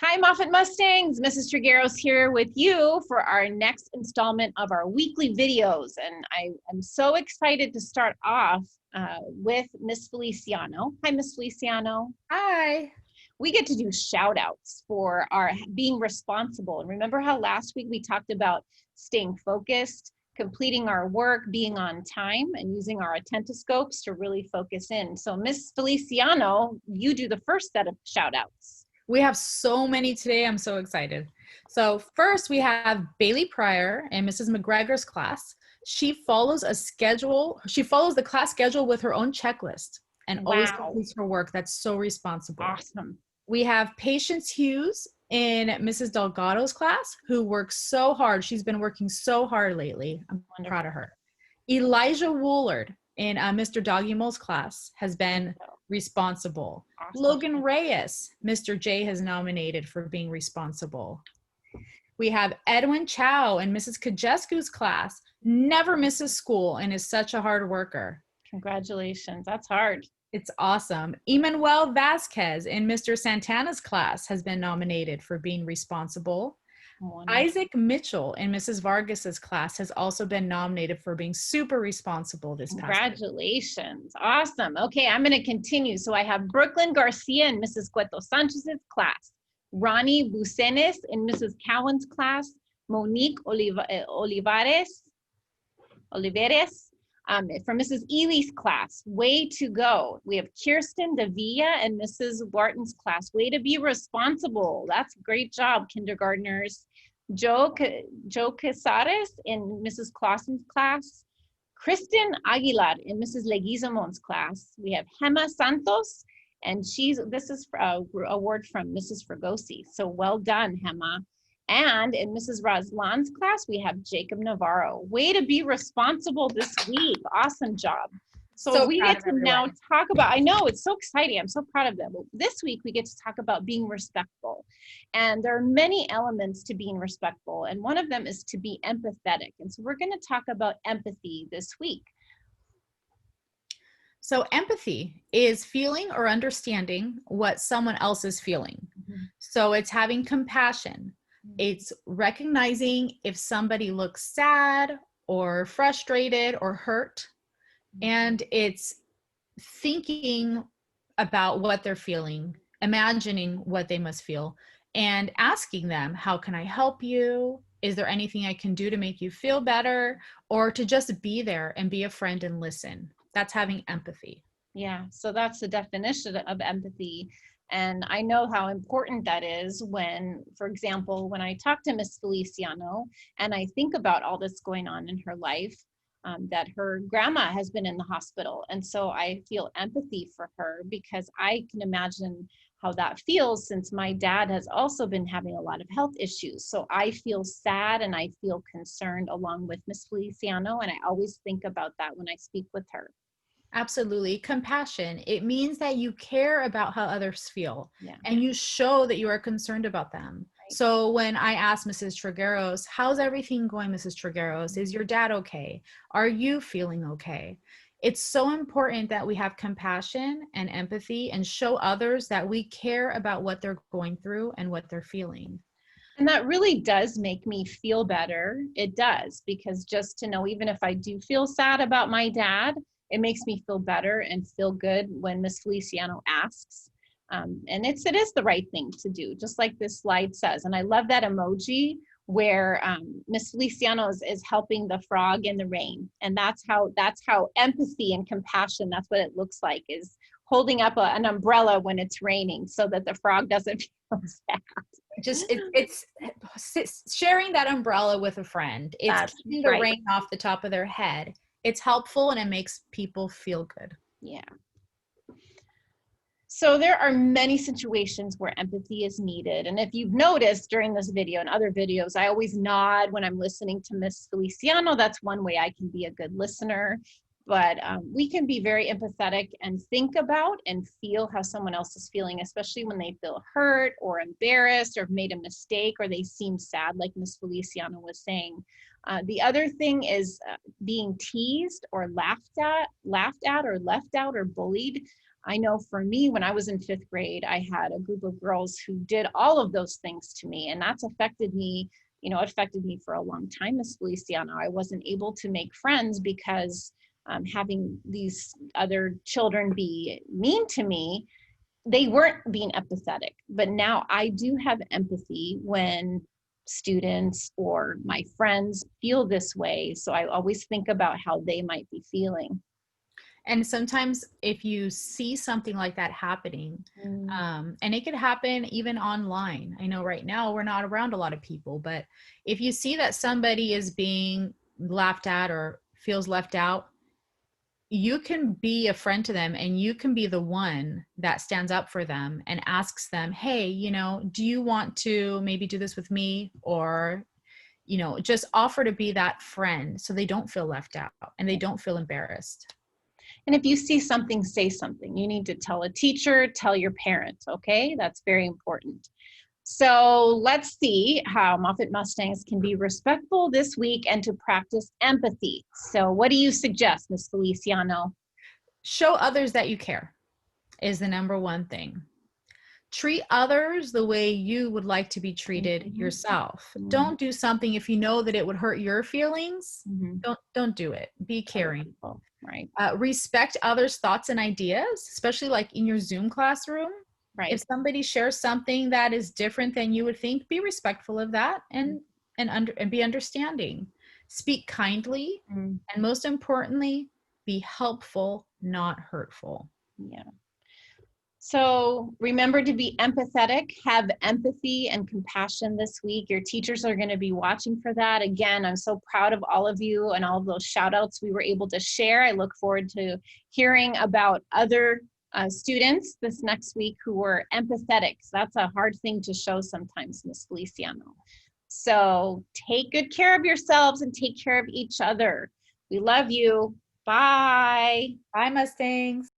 Hi, Moffitt Mustangs. Mrs. Trigueros here with you for our next installment of our weekly videos. And I am so excited to start off with Miss Feliciano. Hi, Miss Feliciano. Hi. We get to do shout outs for our being responsible. And remember how last week we talked about staying focused, completing our work, being on time, and using our attentoscopes to really focus in. So Miss Feliciano, you do the first set of shout outs. We have so many today. I'm so excited. So first we have Bailey Pryor in Mrs. McGregor's class. She follows a schedule. She follows the class schedule with her own checklist and always completes her work. That's so responsible. Awesome. We have Patience Hughes in Mrs. Delgado's class, who works so hard. She's been working so hard lately. I'm proud of her. Elijah Woolard in Mr. Doggymo's class has been responsible. Awesome. Logan Reyes, Mr. J has nominated for being responsible. We have Edwin Chow in Mrs. Kajesku's class, never misses school and is such a hard worker. Congratulations, that's hard. It's awesome. Emanuel Vasquez in Mr. Santana's class has been nominated for being responsible. Wonderful. Isaac Mitchell in Mrs. Vargas's class has also been nominated for being super responsible this past year. Congratulations. Awesome. Okay, I'm going to continue. So I have Brooklyn Garcia in Mrs. Cueto Sanchez's class, Ronnie Bucenes in Mrs. Cowan's class, Monique Olivares from Mrs. Ely's class. Way to go. We have Kirsten Davilla in Mrs. Wharton's class. Way to be responsible. That's a great job, kindergartners. Joe Casares in Mrs. Clausen's class. Kristen Aguilar in Mrs. Leguizamon's class. We have Gemma Santos, and this is a award from Mrs. Fregosi. So well done, Gemma. And in Mrs. Razlan's class, we have Jacob Navarro. Way to be responsible this week. Awesome job. So we get to now talk about, I know it's so exciting. I'm so proud of them. This week we get to talk about being respectful. And there are many elements to being respectful. And one of them is to be empathetic. And so we're going to talk about empathy this week. So empathy is feeling or understanding what someone else is feeling. Mm-hmm. So it's having compassion. It's recognizing if somebody looks sad or frustrated or hurt, and it's thinking about what they're feeling, imagining what they must feel, and asking them, how can I help you? Is there anything I can do to make you feel better? Or to just be there and be a friend and listen. That's having empathy. Yeah, so that's the definition of empathy. And I know how important that is when, for example, when I talk to Miss Feliciano and I think about all that's going on in her life, that her grandma has been in the hospital. And so I feel empathy for her because I can imagine how that feels since my dad has also been having a lot of health issues. So I feel sad and I feel concerned along with Miss Feliciano. And I always think about that when I speak with her. Absolutely. Compassion. It means that you care about how others feel and you show that you are concerned about them. Right. So when I asked Mrs. Trigueros, how's everything going, Mrs. Trigueros? Is your dad okay? Are you feeling okay? It's so important that we have compassion and empathy and show others that we care about what they're going through and what they're feeling. And that really does make me feel better. It does, because just to know, even if I do feel sad about my dad, it makes me feel better and feel good when Miss Feliciano asks. And it is the right thing to do, just like this slide says. And I love that emoji where Miss Feliciano is helping the frog in the rain. And that's how empathy and compassion, that's what it looks like, is holding up an umbrella when it's raining so that the frog doesn't feel sad. It's sharing that umbrella with a friend. It's keeping the rain off the top of their head. It's helpful and it makes people feel good. Yeah. So there are many situations where empathy is needed. And if you've noticed during this video and other videos, I always nod when I'm listening to Miss Feliciano. That's one way I can be a good listener. But we can be very empathetic and think about and feel how someone else is feeling, especially when they feel hurt or embarrassed or have made a mistake or they seem sad, like Miss Feliciano was saying. The other thing is being teased or laughed at or left out or bullied. I know for me, when I was in 5th grade, I had a group of girls who did all of those things to me, and that's affected me. It affected me for a long time, Miss Feliciano. I wasn't able to make friends because having these other children be mean to me, they weren't being empathetic. But now I do have empathy when students or my friends feel this way. So I always think about how they might be feeling. And sometimes if you see something like that happening, and it could happen even online. I know right now we're not around a lot of people, but if you see that somebody is being laughed at or feels left out, you can be a friend to them, and you can be the one that stands up for them and asks them, hey, do you want to maybe do this with me? Or, just offer to be that friend so they don't feel left out and they don't feel embarrassed. And if you see something, say something. You need to tell a teacher, tell your parents, okay? That's very important. So let's see how Moffitt Mustangs can be respectful this week and to practice empathy. So what do you suggest, Ms. Feliciano? Show others that you care is the number one thing. Treat others the way you would like to be treated yourself. Don't do something if you know that it would hurt your feelings. Don't do it. Be caring. Right. Respect others' thoughts and ideas, especially like in your Zoom classroom. Right. If somebody shares something that is different than you would think, be respectful of that and be understanding. Speak kindly, and most importantly, be helpful, not hurtful. Yeah. So remember to be empathetic, have empathy and compassion this week. Your teachers are going to be watching for that. Again, I'm so proud of all of you and all of those shout outs we were able to share. I look forward to hearing about other students this next week who were empathetic. So that's a hard thing to show sometimes, Miss Feliciano. So take good care of yourselves and take care of each other. We love you. Bye. Bye, Mustangs.